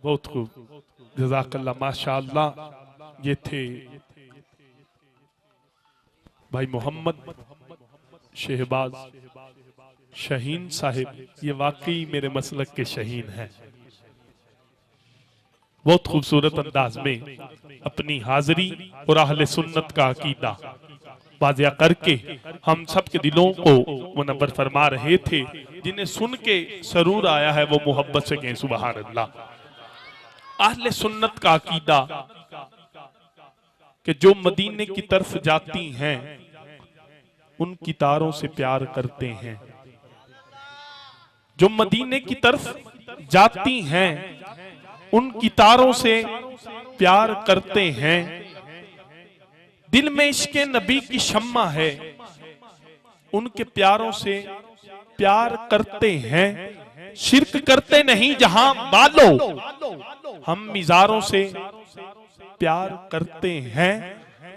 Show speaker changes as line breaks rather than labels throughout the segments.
बहुत खूब, जज़ाकल्लाह, माशाअल्लाह। ये थे भाई मोहम्मद शहबाज शहीन साहिब। ये वाकई मेरे मसलक के शहीन हैं। बहुत खूबसूरत अंदाज में अपनी हाजिरी और अहले सुन्नत का अकीदा वाज़िया करके हम सब के दिलों को मुनव्वर फरमा रहे थे। जिन्हें सुन के सरूर आया है वो मोहब्बत से कहें सुबहान अल्लाह। अहले सुन्नत का अकीदा कि जो मदीने की तरफ जाती हैं उनकी तारों से प्यार करते हैं। जो मदीने की तरफ जाती हैं उनकी तारों से प्यार करते हैं। दिल में इश्क़े नबी की शम्मा है, उनके प्यारों से प्यार करते हैं। शिरक करते नहीं जहां बालो, हम मिजारों से प्यार करते हैं।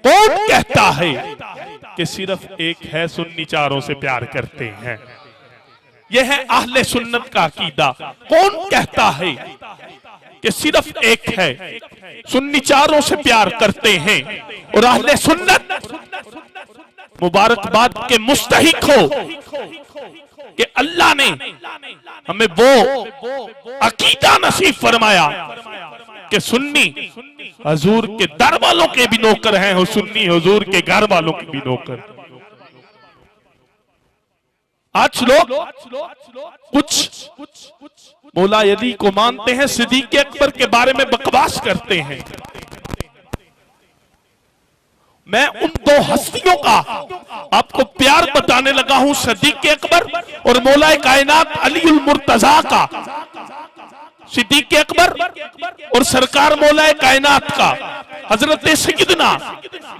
कौन कहता है कि सिर्फ एक है सुन्नी चारों से प्यार करते हैं? यह है अहले सुन्नत का अकीदा। कौन कहता है कि सिर्फ एक है सुन्नी चारों से प्यार करते हैं? और अहले सुन्नत मुबारकबाद के मुस्तहिक हो कि अल्लाह ने हमें वो अकीदा नसीब फरमाया कि सुन्नी हुजूर के दर वालों के भी नौकर हैं और सुन्नी हुजूर के घर वालों के भी नौकर। आज लोग कुछ मौला अली को मानते हैं, सिद्दीक़ अकबर के बारे में बकवास करते हैं। मैं उन दो हस्तियों का आपको प्यार बताने लगा हूं, सिद्दीक़ अकबर और मौला कायनात अलीउल मुर्तजा का। सिद्दीक़ अकबर और सरकार मौला कायनात का हजरत सैयदना।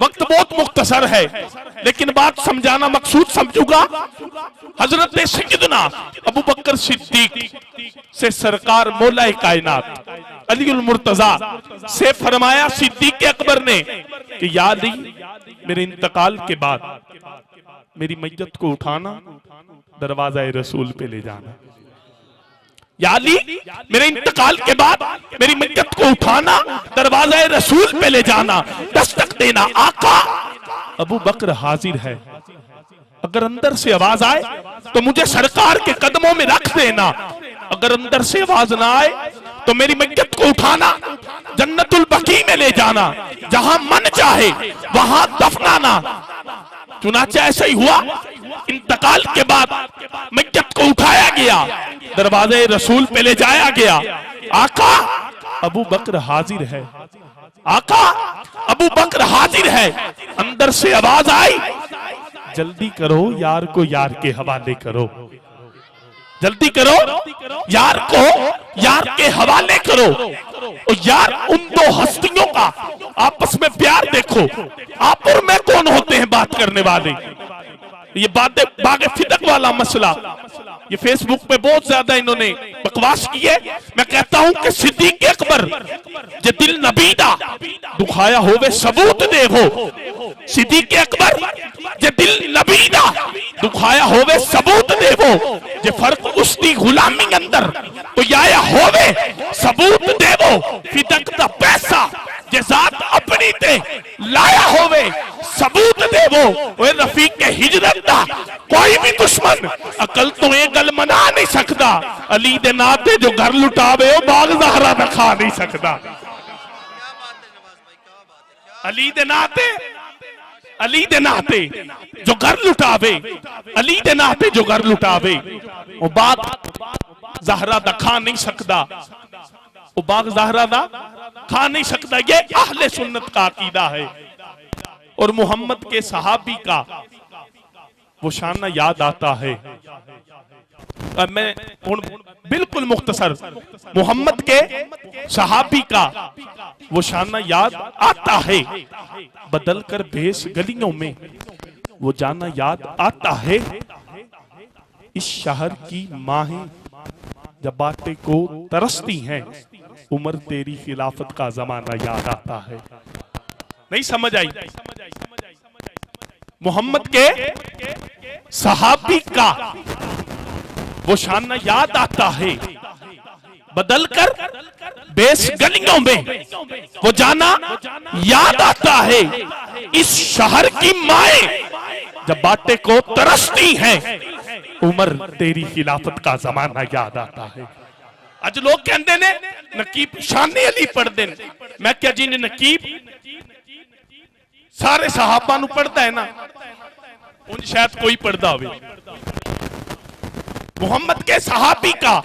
वक्त बहुत मुख्तसर है लेकिन बात समझाना मकसूद समझूंगा। हजरत सैयदना अबू बकर सिद्दीक से सरकार मौला कायनात अलीउल मुर्तजा से फरमाया सिद्दीक़ अकबर ने कि या अली, मेरे इंतकाल के बाद मेरी मैयत को उठाना, दरवाज़ा रसूल पे ले जाना। या अली, मेरे इंतकाल के बाद मेरी मैयत को उठाना, दरवाज़ा रसूल पे ले जाना, दस्तक देना। आका अबू बकर हाजिर है, अगर अंदर से आवाज आए तो मुझे सरकार के कदमों में रख देना। अगर अंदर से आवाज ना आए तो मेरी मैयत को उठाना, जन्नतुल बकी में ले जाना, जहां मन चाहे वहां दफनाना। चुनाचे ऐसा ही हुआ। इंतकाल के बाद मैयत को उठाया गया, दरवाजे रसूल पे ले जाया गया। आका अबू बकर हाजिर है, आका अबू बकर हाजिर है। अंदर से आवाज आई, जल्दी करो यार को यार के हवाले करो, जल्दी करो यार को यार के हवाले करो। और यार उन दो हस्तियों का आपस में प्यार देखो। आप और मैं कौन होते हैं बात करने वाले? ये बातें बागे फिदक वाला मसला, ये फेसबुक पे बहुत ज्यादा इन्होंने बकवास की है। मैं कहता हूं कि सिद्दीक़ अकबर जे दिल नबीदा दुखाया होवे सबूत देवो। सिद्दीक़ अकबर जे दिल नबीदा दुखाया होवे सबूत देवो। जे फर्क उसकी गुलामी अंदर तो याया होवे सबूत देवो। फिदक दा पैसा जे जात अपनी ते लाया होवे सबूत देवो। ओए रफीक के हिजरत दा कोई भी दुश्मन अकल तो ये गल मना नहीं सकता। अली दे नाते जो घर लुटावे वो बाग ज़हरा दा खा नहीं सकता। अली दे नाते, अली दे नाते जो घर लुटावे, अली दे नाते जो घर लुटावे वो बाग ज़हरा दा खा नहीं सकता। वो बाग ज़हरा दा खा नहीं सकता। ये अहले सुन्नत का अकीदा है। और मोहम्मद के सहाबी का वो शाना याद आता है। अब मैं बिल्कुल मुख्तसर मोहम्मद के सहाबी का वो शाना याद आता है। बदल कर भेष गलियों में वो जाना याद आता है। इस शहर की माहें जब बातें को तरसती हैं, उमर तेरी खिलाफत का जमाना याद आता है। नहीं समझ आई? मोहम्मद के सहाबी का वो शाना याद आता है। बदलकर बेस गलियों में वो जाना याद आता है। इस शहर की माएं जब बाटे को तरसती हैं, उम्र तेरी खिलाफत का जमाना याद आता है। अज लोग कहते ने नकीब शाने अली पढ़ते ने, मैं क्या जी ने नकीब सारे सहाबा नू पढ़ता है ना, उन शायद कोई पढ़ता हो। मोहम्मद के सहाबी का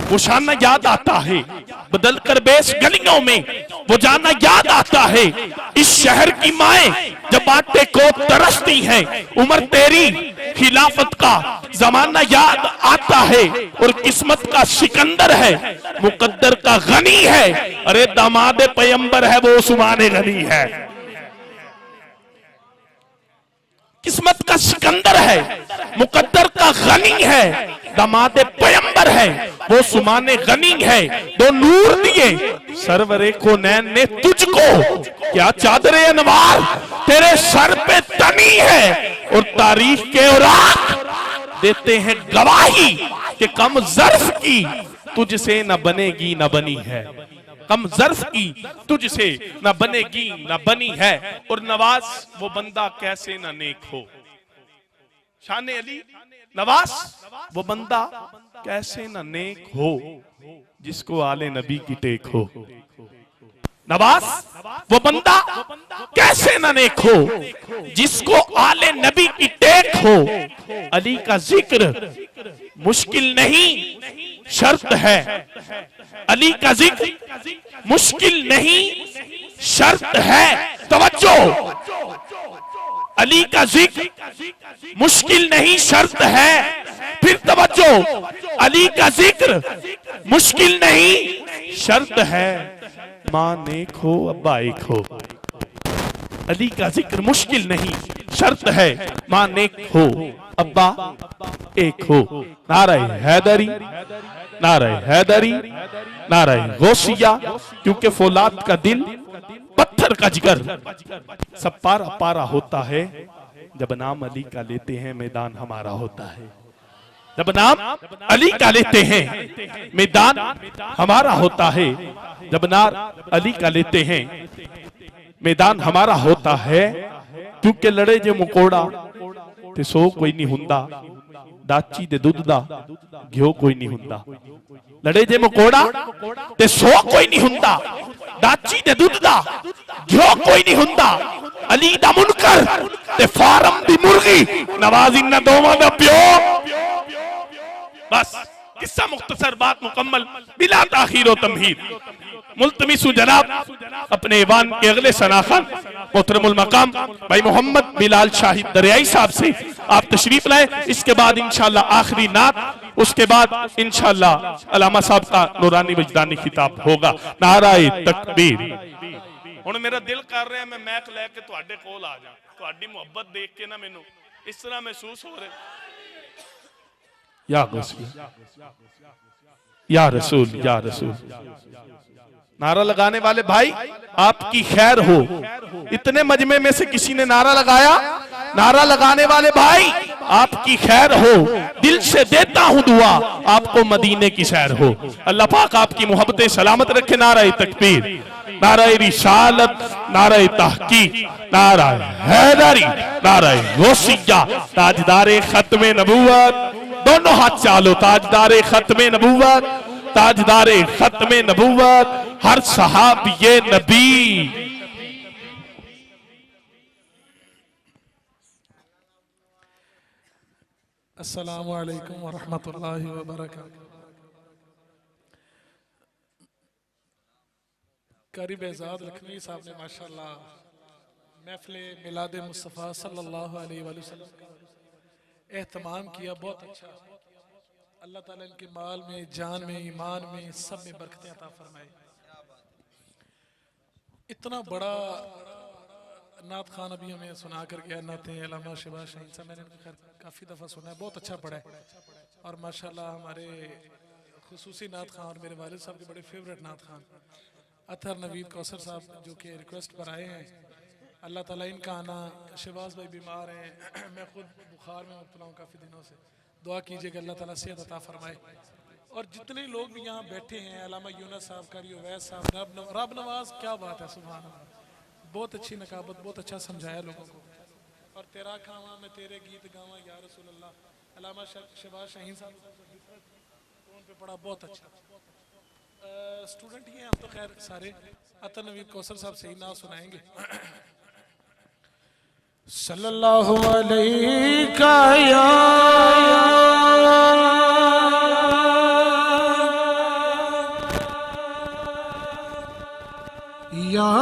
वो शाना याद आता है। बदलकर बेस गलियों में वो जाना याद आता है। इस शहर की माएं जब बाटे को तरसती हैं, उम्र तेरी खिलाफत का जमाना याद आता है। और किस्मत का सिकंदर है, मुकद्दर का गनी है। अरे दामाद पैगंबर है वो उस्मान गनी है। किस्मत का सिकंदर है, मुकद्दर का गनी है, दामाद पैगंबर है वो सुमाने गनी है। दो नूर दिए सरवरे को नैन ने तुझको, क्या चादरे अनवार तेरे सर पे तनी है। और तारीख के औरात देते हैं गवाही कि कम ज़र्फ की तुझसे न बनेगी न बनी है। कम ज़र्फ की तुझसे न बनेगी न बनी है। और नवाज वो बंदा कैसे न नेक हो। शान अली नवाज वो बंदा कैसे न नेक हो, जिसको आले नबी की टेक हो। नवाज वो बंदा कैसे न नेक हो, जिसको आले नबी की टेक हो। अली का जिक्र मुश्किल नहीं शर्त है। अली का जिक्र मुश्किल नहीं शर्त है। तवज्जो, अली का जिक्र मुश्किल नहीं शर्त है। फिर तवज्जो, अली का जिक्र मुश्किल नहीं शर्त है। मां नेक हो अब्बा एक हो। अली का जिक्र मुश्किल नहीं शर्त है, मां नेक हो अब्बा एक हो। नारे हैदरी, नारे हैदरी, नारे गौसिया, क्योंकि फौलाद का दिल पत्थर का जिगर। सब पारा पारा होता है जब नाम अली का लेते हैं, मैदान हमारा होता है। जब नाम अली का लेते हैं मैदान हमारा होता है। जब नाम अली का लेते हैं मैदान हमारा होता है। क्योंकि लड़े जे मुकोड़ा ते सो कोई नहीं हुंदा, दाची दे दुध दा घ्यो कोई नहीं हुंदा। लड़े जे मुकोड़ा ते सो कोई नहीं हुंदा, दाची दे दुध दा घ्यो कोई नहीं हुंदा। अली दा मुनकर ते फारम दी मुर्गी, नवाज इन्ना दोवां दा प्यो। बस किस्सा मुख्तसर, बात मुकम्मल, बिला ताखीर व तमहीद। मुल्तमिसु जनाब अपने ईवान के अगले सनाखन मोहतरमुल मकाम भाई मोहम्मद बिलाल शाहिद दरियाई साहब से आप तशरीफ लाए। इसके बाद इंशाअल्लाह आखिरी नात, उसके बाद इंशाअल्लाह अलामा साहब का नूरानी वजदानी खिताब होगा। नाराए तकबीर। हुण मेरा दिल कर रहा है मैं मैक लैके तुहाडे कोल आ जा। तुहाडी मुहब्बत देख के ना मैनू इस तरह महसूस हो रहा है, या रसूल या रसूल या रसूल। नारा लगाने वाले भाई आपकी खैर हो। इतने मजमे में से किसी ने नारा लगाया, नारा लगाने वाले भाई आपकी खैर हो। दिल से देता हूं दुआ आपको मदीने की सैर हो। अल्लाह पाक आपकी मोहब्बतें सलामत रखे। नाराए तकबीर, नाराए रिसालत, नाराए तहकीक, नाराए हैदरी, नाराए गौसिया। ताजदारे खत्मे नबूवत, दोनों हाथ चालो। ताजदारे खत्मे नबूवत, ताजदारे खत्मे नबूवत, हर सहाबिये नबी।
अस्सलामु अलैकुम व रहमतुल्लाहि व बरकातहू। कारी बेजाद लखनवी साहब ने माशाअल्लाह महफिल मिलाद मुस्तफ़ा सल्लल्लाहु अलैहि वसल्लम का एहतमाम किया। बहुत अच्छा। अल्लाह ताला इनके माल में, जान में, ईमान में, सब में बरकतें अता फरमाए। इतना बड़ा नात खान अभी हमें सुना कर गया, नाते अल्लामा शहबाज शाहीन साहब, मैंने इनको काफ़ी दफ़ा सुना है, बहुत अच्छा पढ़ा है। और माशाल्लाह हमारे खुसूसी नात खान और मेरे वालिद साहब के बड़े फेवरेट नात खान अतहर नवीद कौसर साहब जो कि रिक्वेस्ट पर आए हैं। अल्लाह ताला इनका आना, शहबाज भाई बीमार हैं, मैं खुद बुखार में मुब्तला हूँ काफ़ी दिनों से। दुआ कीजिए कि अल्लाह ताला सेहत अता फरमाए। और जितने लोग भी यहाँ बैठे हैं, अल्लामा यूनुस साहब, कारी उवैस साहब, रब नवाज, क्या बात है, सुभान अल्लाह, बहुत अच्छी नकाबत, बहुत अच्छा समझाया लोगों को। और तेरा खावा मैं तेरे गीत गावा या रसूल अल्लाह, अल्लामा शहबाज शाहीन साहब उन पे पढ़ा, बहुत अच्छा। स्टूडेंट ही हैं हम तो खैर सारे। अतर नवीद कौसर साहब सही ना सुनाएंगे। सल्लल्लाहु अलैहि या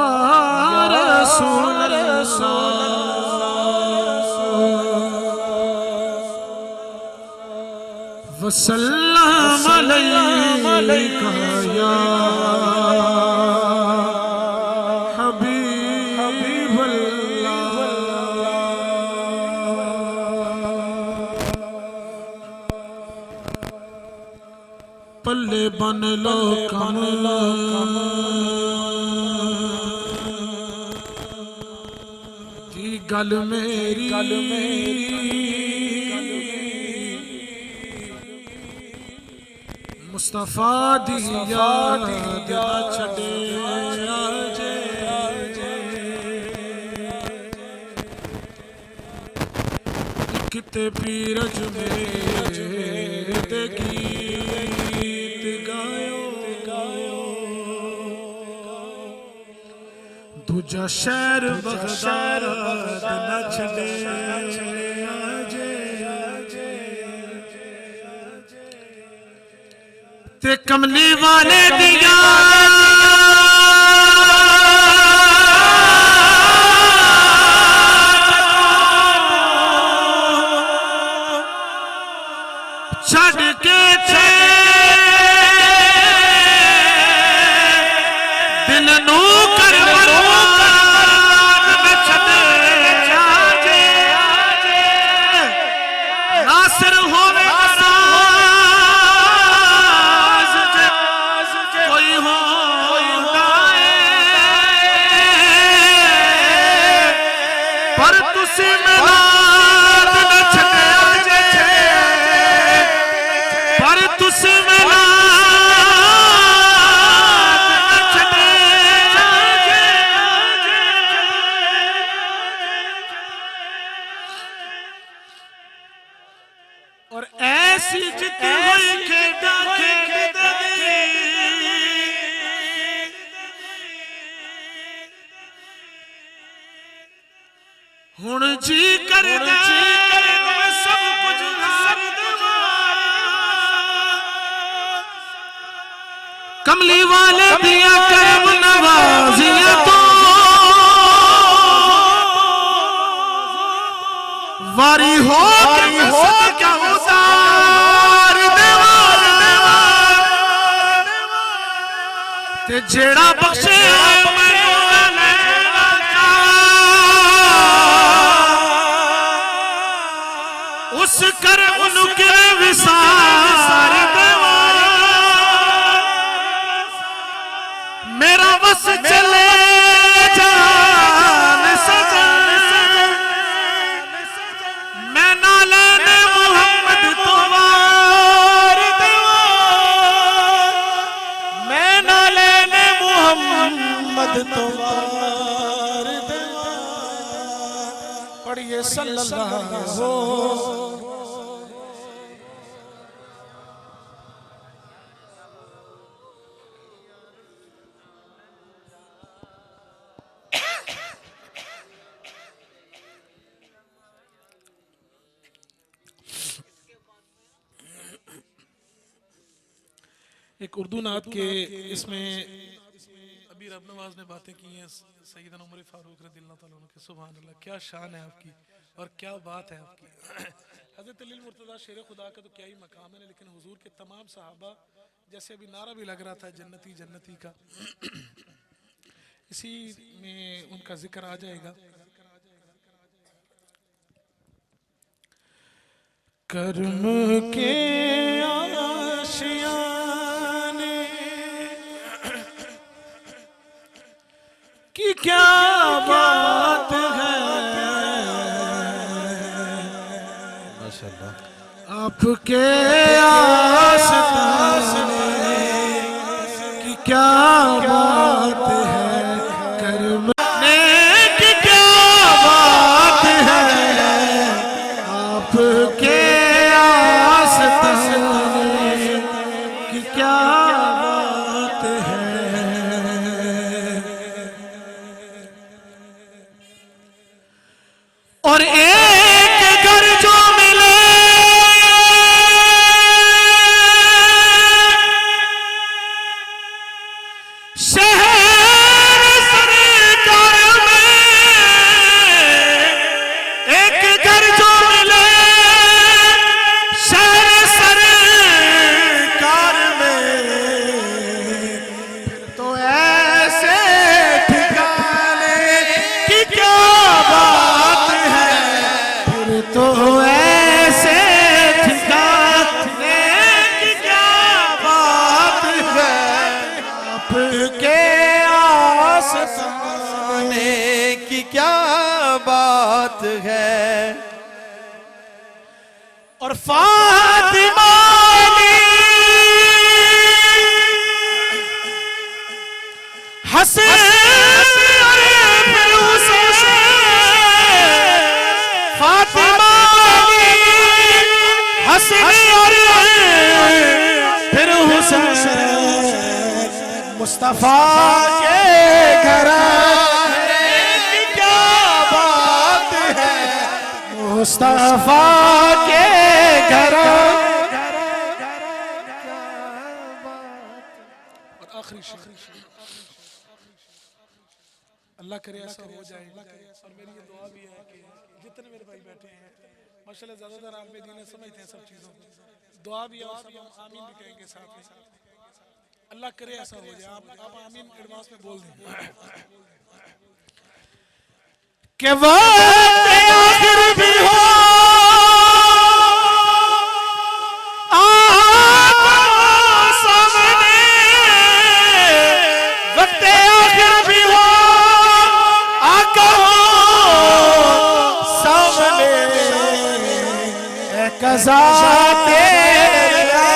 रसूल वसल्लम अलैका या हबीब अल्लाह। पल्ले बन लो कम गल मेरी मुस्तफा दी याद ना छड़े आजे किते पीरज मेरे गीत गायो दूजा शहर बगदाद ना छड़े आजे ते कमली वाले दिया छड़ के दिल नू कर नासिर होवे और ऐसी जितनी हुई खेदा खेदा हुण जी करदा सब कुछ हार देवा कमली वाले दिया करम नवाजिया तो वारी हो क्या उतार देवा ते जेड़ा बख्शे उस करम के विसार देवा मेरा बस चले जान सजन मैं ना लेने मोहम्मद तो वार देवा मैं ना लेने मोहम्मद तो वार देवा पढ़िए सल्लल्लाहु एक उर्दू नात के इसमें अभी रब नवाज ने बातें की हैं सैयदना उमर फारूक रज़ियल्लाहु ताला अन्हु के। सुभान अल्लाह, क्या शान है आपकी और क्या बात है आपकी। हज़रत अली मुर्तज़ा शेर खुदा का तो क्या ही मकाम है, लेकिन हुजूर के तमाम सहाबा, जैसे अभी नारा भी लग रहा था जन्नती जन्नती का, इसी में उनका जिक्र आ जाएगा। कर्म के आशियाने की क्या बात है, माशाअल्लाह। आप
आपके आस्ताने की क्या बात है, करने की क्या बात है, आपके आस्ताने की क्या बात है। और एक घर जो मिले शहर सरकार में, एक घर जो मिले शहर सरकार में, फिर तो ऐसे ठिकाने की क्या बात है, फिर तो ऐसे ठिकाने की क्या बात है, आपके आस्ताने
की क्या बात है।
और फातिमा हसन फातिमा हसन फिर हुसैन मुस्तफा के घराने की क्या बात है, मुस्तफा के घराने।
और आखिरी शेर, अल्लाह करे ऐसा हो जाए। और मेरी ये दुआ भी है कि जितने मेरे भाई बैठे हैं माशाल्लाह ज़्यादातर आलिम दीन समझते हैं सब चीज़ों को, दुआ भी है और सब हम आमीन भी कहेंगे साथ में। अल्लाह करे ऐसा हो जाए। आप आमीन एडवांस में बोल दें
कि वक्त आखिर भी हो सामने, वक्त आखिर भी हो आका हो सामने, कज़ा तेरा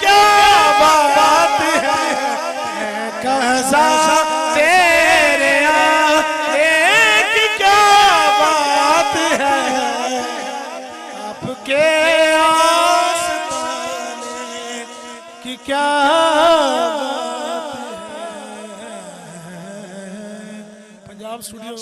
क्या बात है, कज़ा तेरे की क्या बात है, आपके आस्ताने की क्या बात है।
पंजाब स्टूडियो